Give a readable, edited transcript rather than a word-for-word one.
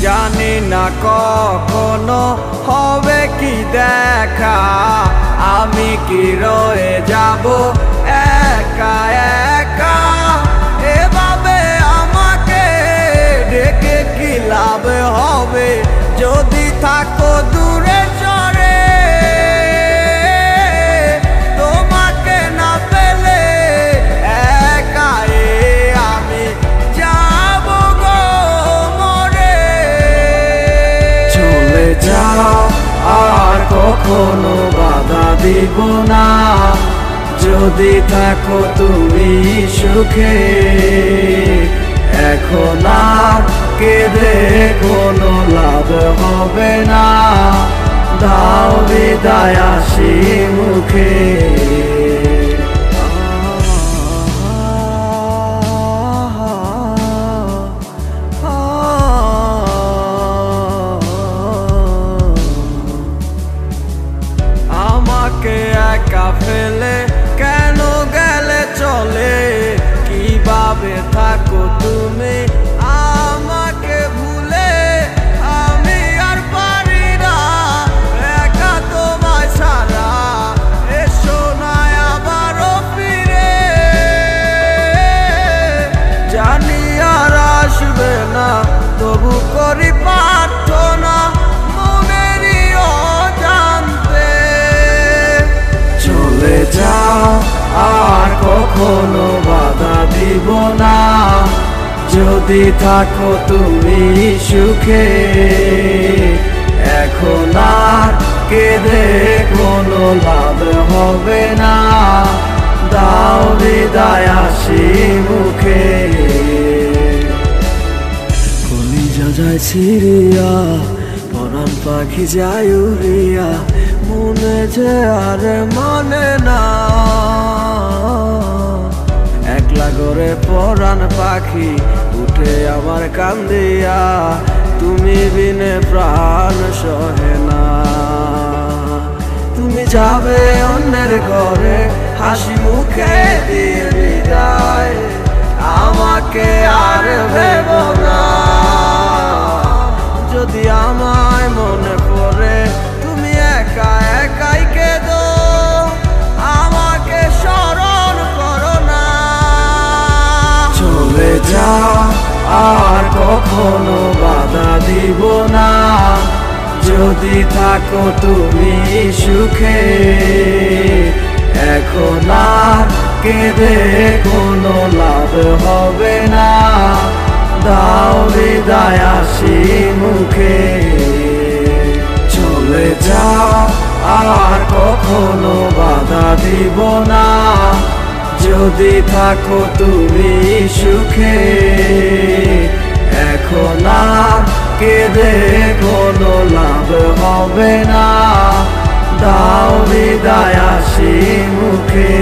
জানি না কখনো হবে কি দেখা, আমি কি রয়ে যাব একা একা। এভাবে আমাকে ডেকে কি লাভ হবে যদি থাকো দূরে সরে। তোমাকে না পেলে একা আমি যাব গো মরে। চলে যাও আর কখনো বাধা দিব না, যদি থাকো তুমি সুখে। এখন আর কেঁদে কোনো লাভ হবে না, দাও বিদায় হাসি মুখে। আমাকে একা ফেলে কেন গেলে চলে, কিভাবে থাকো তুমি আমাকে ভুলে। আমি আর পারি না একা তোমায় ছাড়া, এসো না আবারও ফিরে। জানি আর আসবে না তবু করি প্রার্থনা মনেরই অজান্তে। চলে যাও আর কখনো বাধা দিব না, যদি থাকো তুমি সুখে। এখন আর কেঁদে কোনো লাভ হবে না, দাও বিদায় হাসি মুখে। কলিজা যায় ছিড়িয়া, পরাণ পাখি যায় উড়িয়া, মনে যে আর মানে না। একলা করে পরাণ পাখি উঠে আমার কান্দিয়া, তুমি বিনে প্রাণ সহে না। তুমি যাবে অন্যের ঘরে হাসি মুখে দিয়ে বিদায়, আমাকে আর ভেব না। যদি আমায় মনে পড়ে তুমি একা একাই কেঁদো, আমাকে স্মরণ করো না। চলে যাও আর কখনো বাধা দিব না, যদি থাকো তুমি সুখে। এখন আর কেঁদে কোনো লাভ হবে না, দাও বিদায় হাসি মুখে। চলে যাও আর কখনো বাধা দিব না, যদি থাকো তুমি সুখে। এখন আর কেঁদে কোনো লাভ হবে না, দাও বিদায় হাসি মুখে।